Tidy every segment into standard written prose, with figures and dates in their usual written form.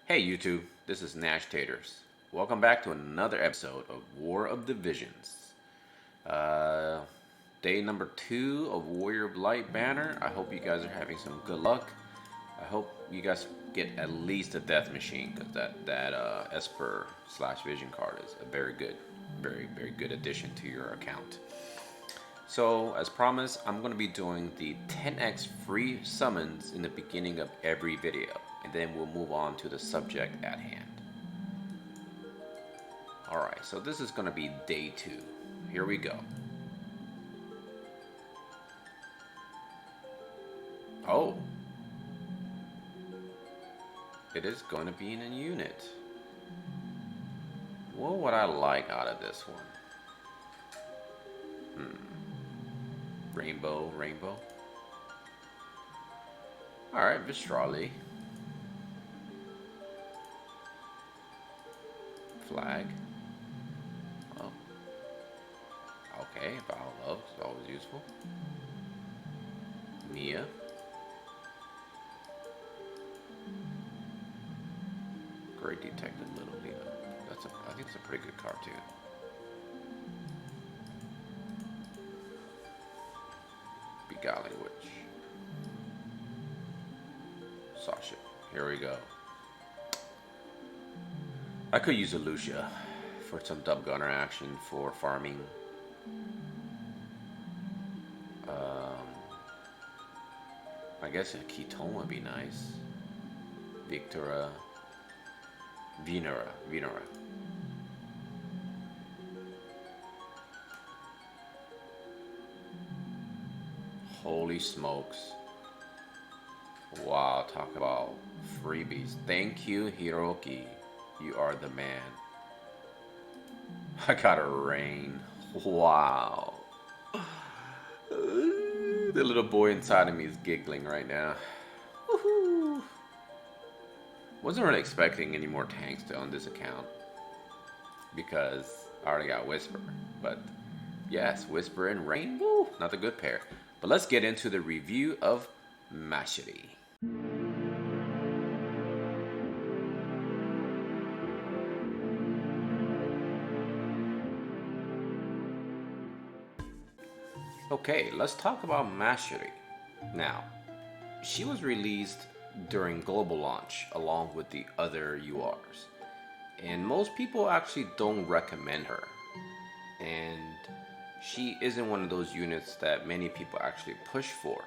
Hey YouTube, this is Nashtaters. Welcome back to another episode of War of Divisions. Uh, Day number 2 of Warrior Blight Banner. I hope you guys are having some good luck. I hope you guys get at least a Death Machine, because that Esper slash Vision card is a very good addition to your account. So, as promised, I'm going to be doing the 10x free summons in the beginning of every video, and then we'll move on to the subject at hand. Alright, so this is going to be day 2. Here we go. Oh! It is going to be in a unit. What would I like out of this one? Rainbow. Alright, Vistrali. Flag. Oh. Okay, Vow of Love is always useful. Mia. Great Detective Little Lena. I think it's a pretty good card too. Golly Witch. Sasha. Here we go. I could use a Lucia for some double gunner action for farming. I guess a Ketone would be nice. Victora. Venera. Holy smokes. Wow, talk about freebies. Thank you, Hiroki. You are the man. I got a rain. Wow. The little boy inside of me is giggling right now. Woohoo! Wasn't really expecting any more tanks on this account, because I already got Whisper. But yes, Whisper and Rain, woo, not a good pair. But let's get into the review of Macherie. Okay, let's talk about Macherie. Now, she was released during global launch along with the other URs. And most people actually don't recommend her. And she isn't one of those units that many people actually push for.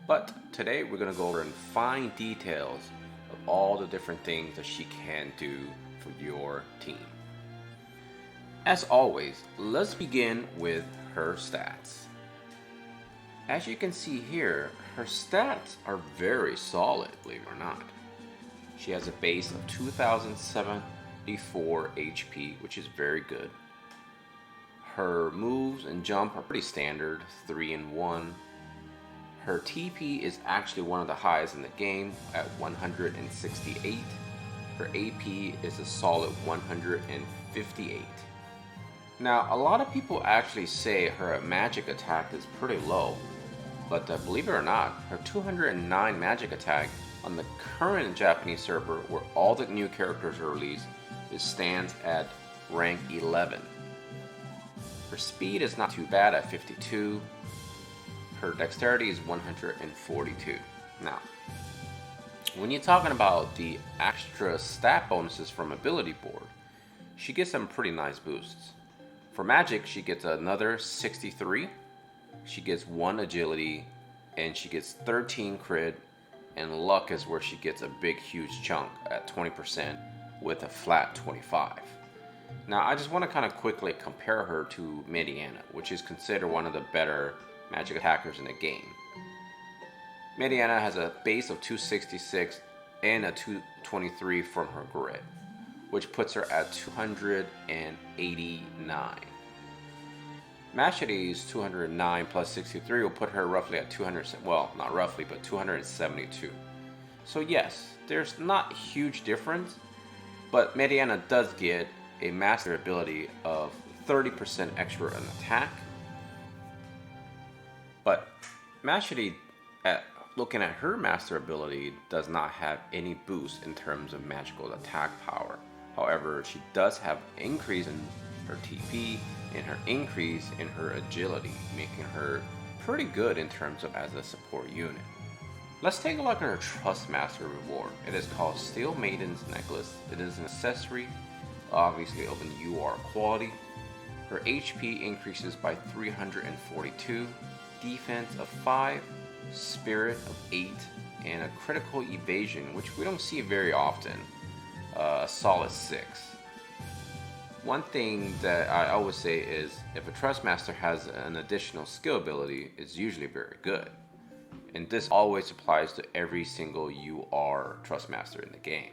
But today we're going to go over and find details of all the different things that she can do for your team. As always, let's begin with her stats. As you can see here, her stats are very solid, believe it or not. She has a base of 2074 HP, which is very good. Her moves and jump are pretty standard, 3 and 1. Her TP is actually one of the highest in the game at 168. Her AP is a solid 158. Now, a lot of people actually say her magic attack is pretty low, but believe it or not, her 209 magic attack on the current Japanese server where all the new characters are released, it stands at rank 11. Her speed is not too bad at 52. Her dexterity is 142. Now, when you're talking about the extra stat bonuses from ability board, she gets some pretty nice boosts. For magic, she gets another 63. She gets 1 agility, and she gets 13 crit, and luck is where she gets a big huge chunk at 20% with a flat 25. Now, I just want to kind of quickly compare her to Mediana, which is considered one of the better magic attackers in the game. Mediana has a base of 266 and a 223 from her grid, which puts her at 289. Machetie's 209 plus 63 will put her roughly at 200, well, not roughly, but 272. So yes, there's not a huge difference, but Mediana does get a master ability of 30% extra in attack. But Macherie at looking at her master ability, does not have any boost in terms of magical attack power. However, she does have increase in her TP and her increase in her agility, making her pretty good in terms of as a support unit. Let's take a look at her Trust Master reward. It is called Steel Maiden's Necklace. It is an accessory, obviously of an UR quality. Her HP increases by 342, defense of 5, spirit of 8, and a critical evasion, which we don't see very often, a solid 6. One thing that I always say is if a Trust Master has an additional skill ability, it's usually very good. And this always applies to every single UR Trust Master in the game.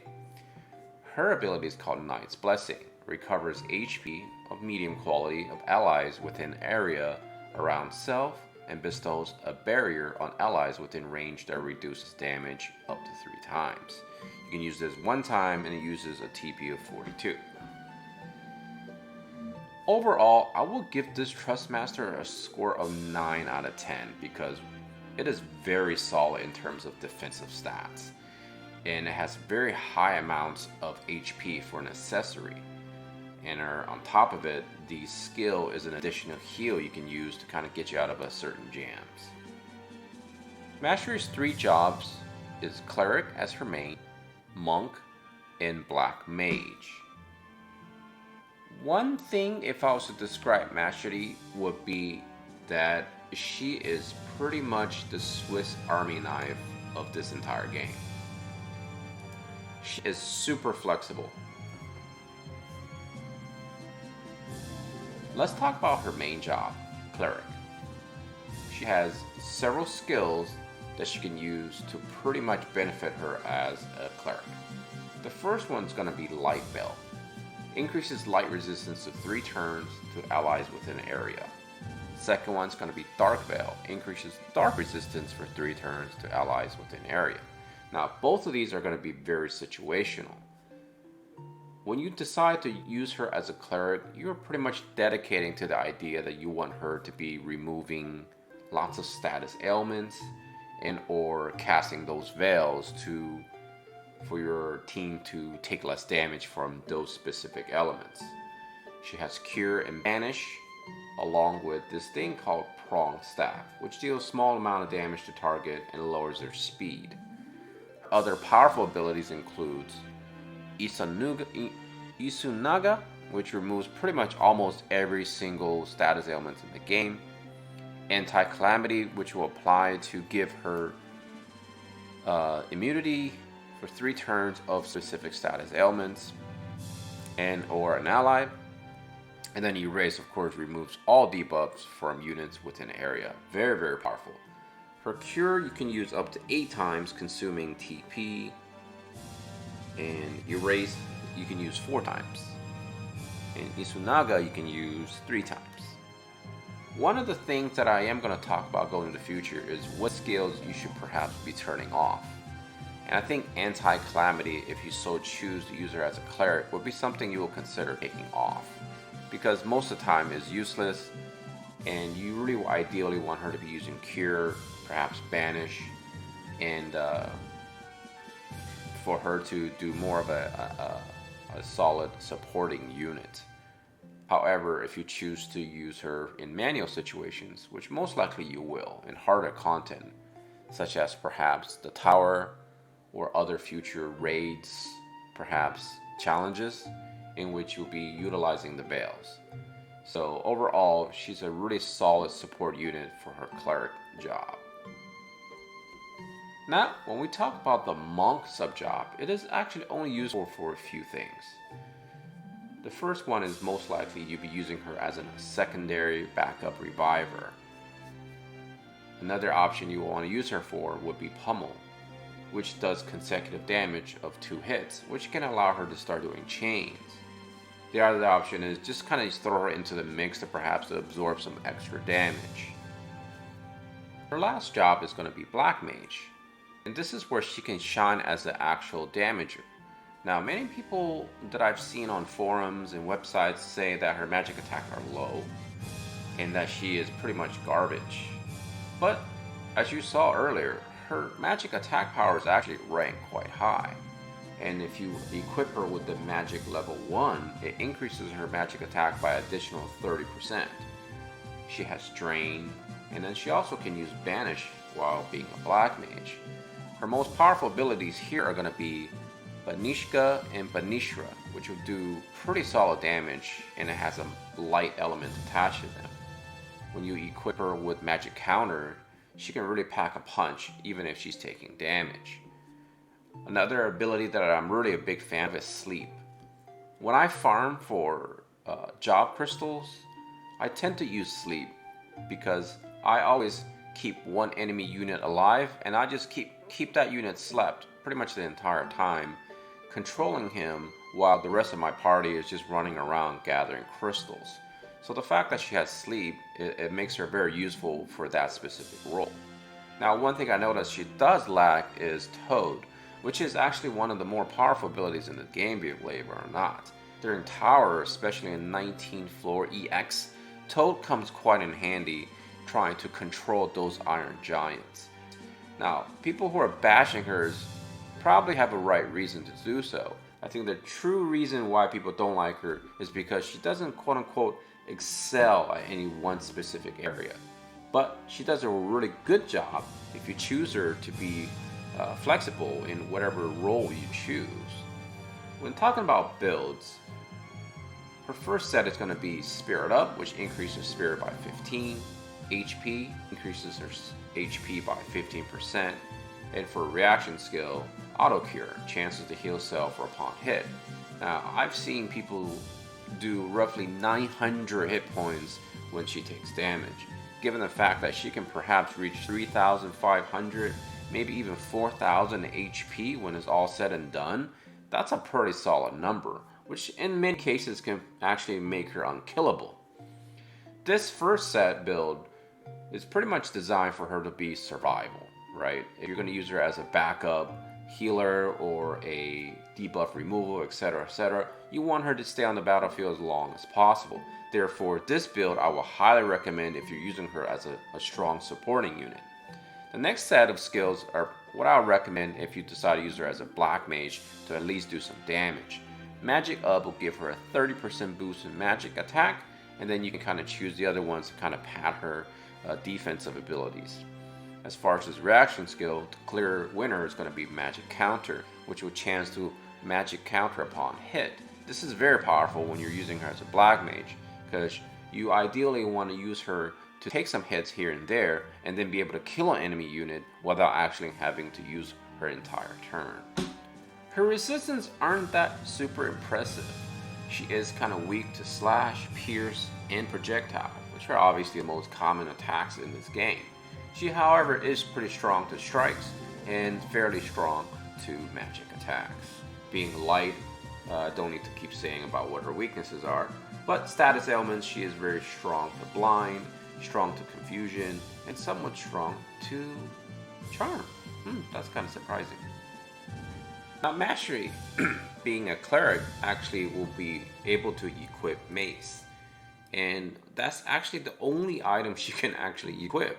Her ability is called Knight's Blessing. Recovers HP of medium quality of allies within area around self and bestows a barrier on allies within range that reduces damage up to 3 times. You can use this one time and it uses a TP of 42. Overall, I will give this Trust Master a score of 9 out of 10 because it is very solid in terms of defensive stats. And it has very high amounts of HP for an accessory. And on top of it, the skill is an additional heal you can use to kind of get you out of a certain jams. Macherie's 3 jobs is Cleric as her main, Monk, and Black Mage. One thing if I was to describe Macherie would be that she is pretty much the Swiss Army knife of this entire game. She is super flexible. Let's talk about her main job, Cleric. She has several skills that she can use to pretty much benefit her as a Cleric. The first one's going to be Light Veil. Increases light resistance to 3 turns to allies within an area. Second one's going to be Dark Veil. Increases dark resistance for 3 turns to allies within an area. Now, both of these are going to be very situational. When you decide to use her as a Cleric, you're pretty much dedicating to the idea that you want her to be removing lots of status ailments and or casting those veils for your team to take less damage from those specific elements. She has Cure and Banish, along with this thing called Prong Staff, which deals small amount of damage to target and lowers their speed. Other powerful abilities includes Isunaga, which removes pretty much almost every single status ailment in the game. Anti-Calamity, which will apply to give her immunity for 3 turns of specific status ailments and or an ally. And then Erase, of course, removes all debuffs from units within an area. Very, very powerful. For Cure, you can use up to 8 times, consuming TP. And Erase, you can use 4 times. And Isunaga, you can use 3 times. One of the things that I am going to talk about going into the future is what skills you should perhaps be turning off. And I think Anti-Calamity, if you so choose to use her as a Cleric, would be something you will consider taking off. Because most of the time is useless, and you really ideally want her to be using Cure, perhaps Banish, and for her to do more of a solid supporting unit. However, if you choose to use her in manual situations, which most likely you will, in harder content, such as perhaps the tower or other future raids, perhaps challenges, in which you'll be utilizing the veils. So overall, she's a really solid support unit for her Cleric job. Now, when we talk about the Monk sub-job, it is actually only useful for a few things. The first one is most likely you'll be using her as a secondary backup reviver. Another option you will want to use her for would be Pummel, which does consecutive damage of 2 hits, which can allow her to start doing chains. The other option is just kind of throw her into the mix to perhaps absorb some extra damage. Her last job is going to be Black Mage, and this is where she can shine as the actual damager. Now, many people that I've seen on forums and websites say that her magic attacks are low and that she is pretty much garbage. But as you saw earlier, her magic attack power is actually ranked quite high. And if you equip her with the magic level 1, it increases her magic attack by an additional 30%. She has Drain, and then she also can use Banish while being a black mage. Her most powerful abilities here are going to be Banishka and Banishra, which will do pretty solid damage, and it has a light element attached to them. When you equip her with magic counter, she can really pack a punch even if she's taking damage. Another ability that I'm really a big fan of is Sleep. When I farm for job crystals, I tend to use Sleep because I always keep one enemy unit alive, and I just keep that unit slept pretty much the entire time, controlling him while the rest of my party is just running around gathering crystals. So the fact that she has Sleep, it makes her very useful for that specific role. Now, one thing I noticed she does lack is Toad, which is actually one of the more powerful abilities in the game, believe it or not. During Tower, especially in 19th floor EX, Toad comes quite in handy trying to control those Iron Giants. Now, people who are bashing her probably have a right reason to do so. I think the true reason why people don't like her is because she doesn't quote-unquote excel at any one specific area. But she does a really good job if you choose her to be flexible in whatever role you choose. When talking about builds, her first set is going to be Spirit Up, which increases Spirit by 15, HP increases her HP by 15%, and for reaction skill, Auto Cure, chances to heal self upon hit. Now, I've seen people do roughly 900 hit points when she takes damage. Given the fact that she can perhaps reach 3,500, maybe even 4,000 HP when it's all said and done, that's a pretty solid number, which in many cases can actually make her unkillable. This first set build is pretty much designed for her to be survival, right? If you're going to use her as a backup healer or a debuff removal, etc., you want her to stay on the battlefield as long as possible. Therefore, this build I will highly recommend if you're using her as a strong supporting unit. The next set of skills are what I would recommend if you decide to use her as a black mage to at least do some damage. Magic Up will give her a 30% boost in magic attack, and then you can kind of choose the other ones to kind of pad her defensive abilities. As far as his reaction skill, the clear winner is going to be Magic Counter, which will chance to Magic Counter upon hit. This is very powerful when you're using her as a black mage, because you ideally want to use her to take some hits here and there, and then be able to kill an enemy unit without actually having to use her entire turn. Her resistance aren't that super impressive. She is kind of weak to slash, pierce, and projectile, which are obviously the most common attacks in this game. She, however, is pretty strong to strikes and fairly strong to magic attacks. Being light, don't need to keep saying about what her weaknesses are, but status elements, she is very strong to blind, strong to confusion, and somewhat strong to charm. That's kind of surprising. Now, Macherie, being a cleric, actually will be able to equip mace, and that's actually the only item she can actually equip,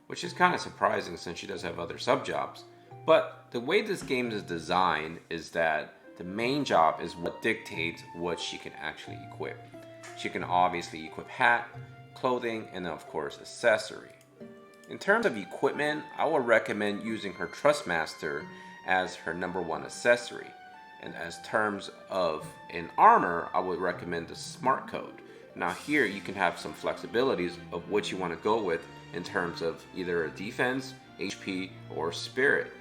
which is kind of surprising since she does have other sub-jobs. But the way this game is designed is that the main job is what dictates what she can actually equip. She can obviously equip hat, clothing, and then of course accessory. In terms of equipment, I would recommend using her Trustmaster as her #1 accessory. And as terms of an armor, I would recommend the Smart Code. Now here you can have some flexibilities of what you want to go with in terms of either a defense, HP, or spirit.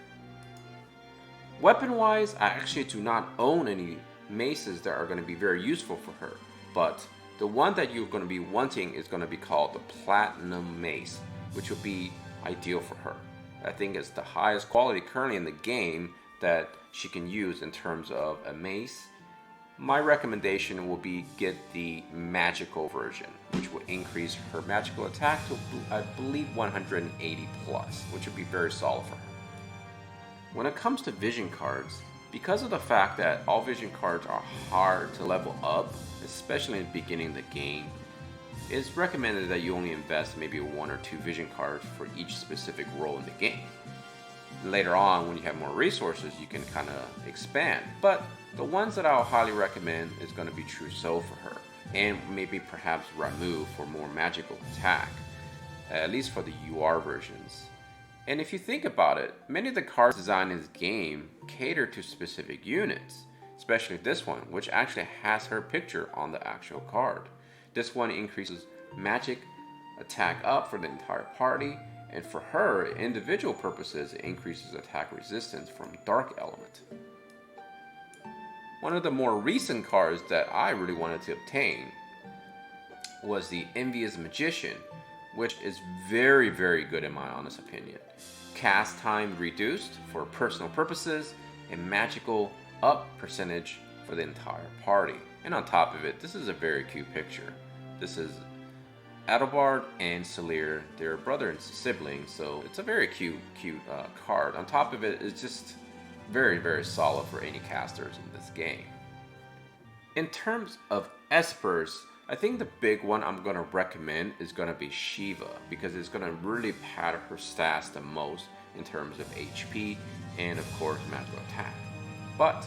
Weapon-wise, I actually do not own any maces that are going to be very useful for her, but the one that you're going to be wanting is going to be called the Platinum Mace, which will be ideal for her. I think it's the highest quality currently in the game that she can use in terms of a mace. My recommendation will be get the magical version, which will increase her magical attack to, I believe, 180 plus, which would be very solid for her. When it comes to vision cards, because of the fact that all vision cards are hard to level up, especially in the beginning of the game, it's recommended that you only invest maybe 1 or 2 vision cards for each specific role in the game. Later on, when you have more resources, you can kind of expand. But the ones that I'll highly recommend is going to be Trousseau for her, and maybe perhaps Ramu for more magical attack, at least for the UR versions. And if you think about it, many of the cards designed in this game cater to specific units, especially this one, which actually has her picture on the actual card. This one increases magic attack up for the entire party, and for her individual purposes, it increases attack resistance from Dark Element. One of the more recent cards that I really wanted to obtain was the Envious Magician, which is very, very good in my honest opinion. Cast time reduced for personal purposes, and magical up percentage for the entire party. And on top of it, this is a very cute picture. This is Adalbard and Celir, they're brother and sibling, so it's a very cute card. On top of it, it's just very, very solid for any casters in this game. In terms of Espers, I think the big one I'm going to recommend is going to be Shiva, because it's going to really pad her stats the most in terms of HP and of course magical attack. But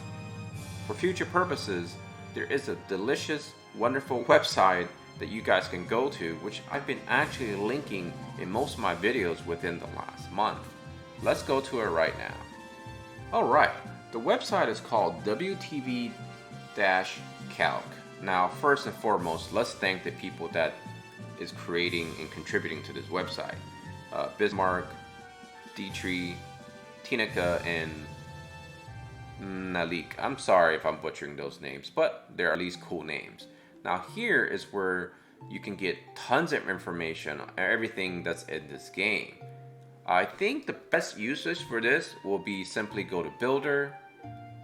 for future purposes, there is a delicious, wonderful website that you guys can go to, which I've been actually linking in most of my videos within the last month. Let's go to it right now. Alright, the website is called WTV-Calc. Now, first and foremost, let's thank the people that is creating and contributing to this website. Bismarck, Dietrich, Tinica, and Nalik. I'm sorry if I'm butchering those names, but they're at least cool names. Now here is where you can get tons of information on everything that's in this game. I think the best usage for this will be simply go to Builder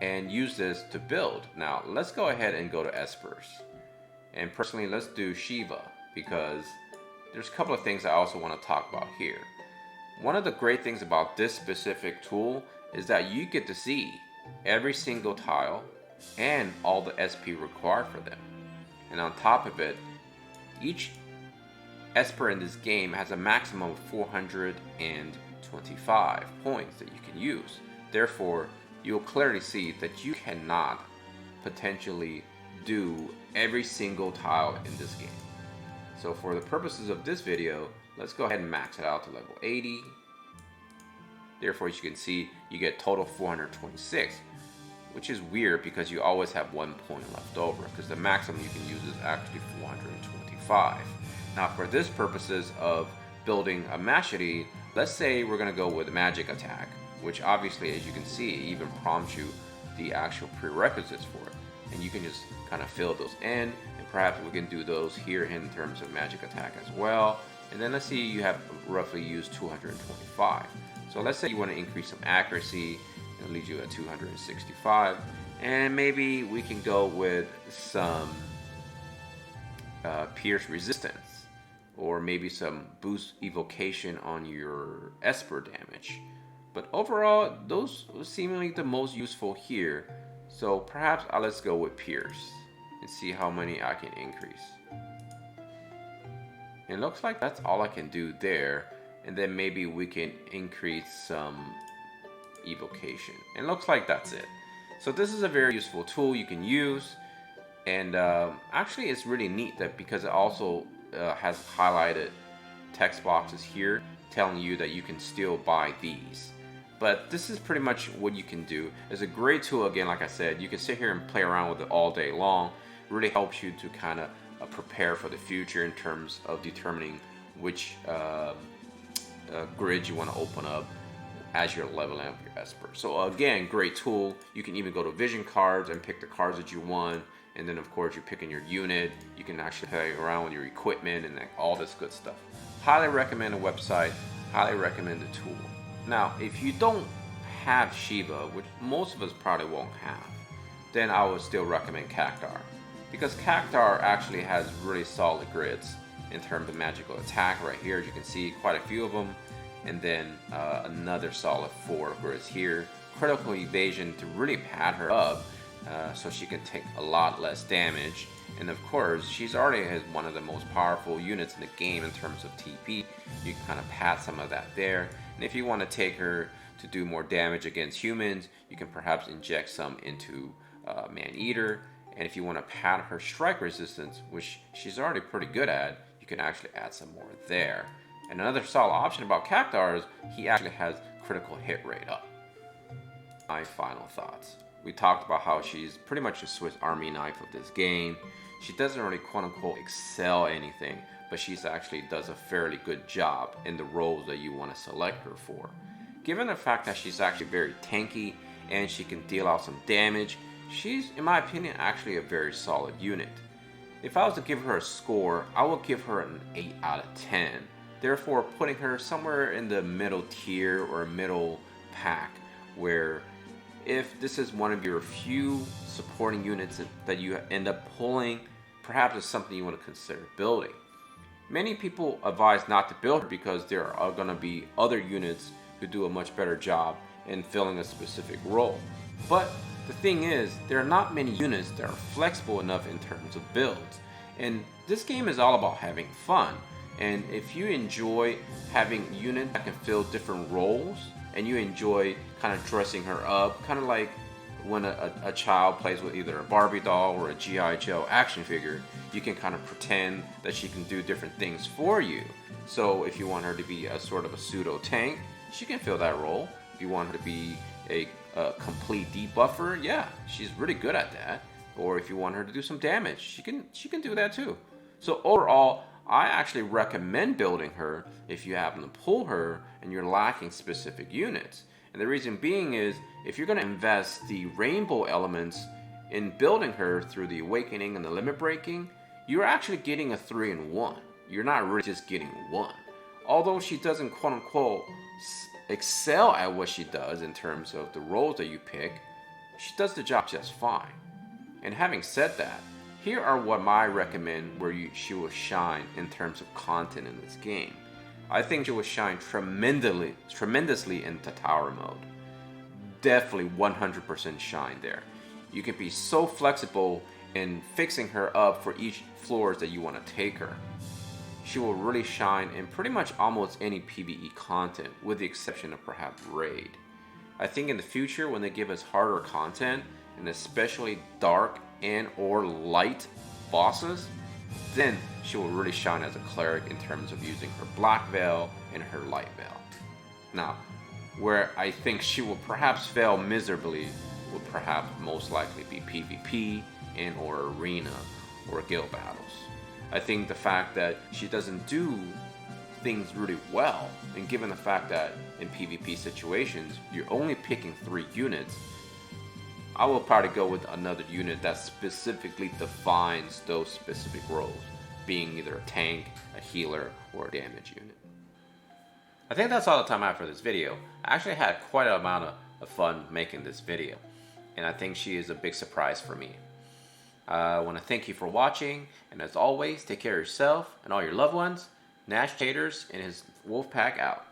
and use this to build. Now let's go ahead and go to Espers. And personally, let's do Shiva, because there's a couple of things I also want to talk about here. One of the great things about this specific tool is that you get to see every single tile and all the SP required for them. And on top of it, each Esper in this game has a maximum of 425 points that you can use. Therefore, you'll clearly see that you cannot potentially do every single tile in this game. So for the purposes of this video, let's go ahead and max it out to level 80. Therefore, as you can see, you get total 426. Which is weird because you always have 1 point left over, because the maximum you can use is actually 425. Now for this purposes of building a Macherie, let's say we're going to go with magic attack, which obviously, as you can see, even prompts you the actual prerequisites for it. And you can just kind of fill those in, and perhaps we can do those here in terms of magic attack as well. And then let's see, you have roughly used 225. So let's say you want to increase some accuracy, it'll lead you at 265, and maybe we can go with some pierce resistance, or maybe some boost evocation on your Esper damage. But overall, those are seemingly the most useful here, so perhaps let's go with pierce and see how many I can increase. It looks like that's all I can do there, and then maybe we can increase some evocation. It looks like that's it. So this is a very useful tool you can use, and actually it's really neat that because it also has highlighted text boxes here telling you that you can still buy these. But this is pretty much what you can do. It's a great tool. Again, like I said, you can sit here and play around with it all day long. It really helps you to kind of prepare for the future in terms of determining which grid you want to open up as you're leveling up your Esper. So again, great tool. You can even go to vision cards and pick the cards that you want, and then of course you're picking your unit. You can actually play around with your equipment and all this good stuff. Highly recommend the website, highly recommend the tool. Now if you don't have Shiva, which most of us probably won't have, then I would still recommend Cactar, because Cactar actually has really solid grids in terms of magical attack. Right here, as you can see, quite a few of them. And then another solid 4 grids here. Critical evasion to really pad her up so she can take a lot less damage. And of course, she's already has one of the most powerful units in the game in terms of TP. You can kind of pad some of that there. And if you want to take her to do more damage against humans, you can perhaps inject some into Man-Eater. And if you want to pad her strike resistance, which she's already pretty good at, you can actually add some more there. And another solid option about Cactuar is he actually has critical hit rate up. My final thoughts. We talked about how she's pretty much a Swiss Army knife of this game. She doesn't really quote-unquote excel anything, but she's actually does a fairly good job in the roles that you want to select her for. Given the fact that she's actually very tanky and she can deal out some damage, she's, in my opinion, actually a very solid unit. If I was to give her a score, I would give her an 8 out of 10. Therefore, putting her somewhere in the middle tier or middle pack, where if this is one of your few supporting units that you end up pulling, perhaps it's something you want to consider building. Many people advise not to build her because there are going to be other units who do a much better job in filling a specific role. But the thing is, there are not many units that are flexible enough in terms of builds. And this game is all about having fun. And if you enjoy having units that can fill different roles, and you enjoy kind of dressing her up, kind of like when a child plays with either a Barbie doll or a G.I. Joe action figure, you can kind of pretend that she can do different things for you. So if you want her to be a sort of a pseudo tank, she can fill that role. If you want her to be a complete debuffer, yeah, she's really good at that. Or if you want her to do some damage, she can do that too. So overall, I actually recommend building her if you happen to pull her and you're lacking specific units. And the reason being is, if you're going to invest the rainbow elements in building her through the awakening and the limit breaking, you're actually getting a 3-in-1. You're not really just getting one. Although she doesn't quote unquote excel at what she does in terms of the roles that you pick, she does the job just fine. And having said that, here are what I recommend where she will shine in terms of content in this game. I think she will shine tremendously into tower mode. Definitely 100% shine there. You can be so flexible in fixing her up for each floors that you want to take her. She will really shine in pretty much almost any PvE content, with the exception of perhaps Raid. I think in the future, when they give us harder content, and especially dark and or light bosses, then she will really shine as a cleric in terms of using her black veil and her light veil. Now, where I think she will perhaps fail miserably will perhaps most likely be PvP and or arena or guild battles. I think the fact that she doesn't do things really well, and given the fact that in PvP situations you're only picking 3 units, I will probably go with another unit that specifically defines those specific roles, being either a tank, a healer, or a damage unit. I think that's all the time I have for this video. I actually had quite an amount of fun making this video, and I think she is a big surprise for me. I want to thank you for watching, and as always, take care of yourself and all your loved ones. Nashtaters and his wolf pack out.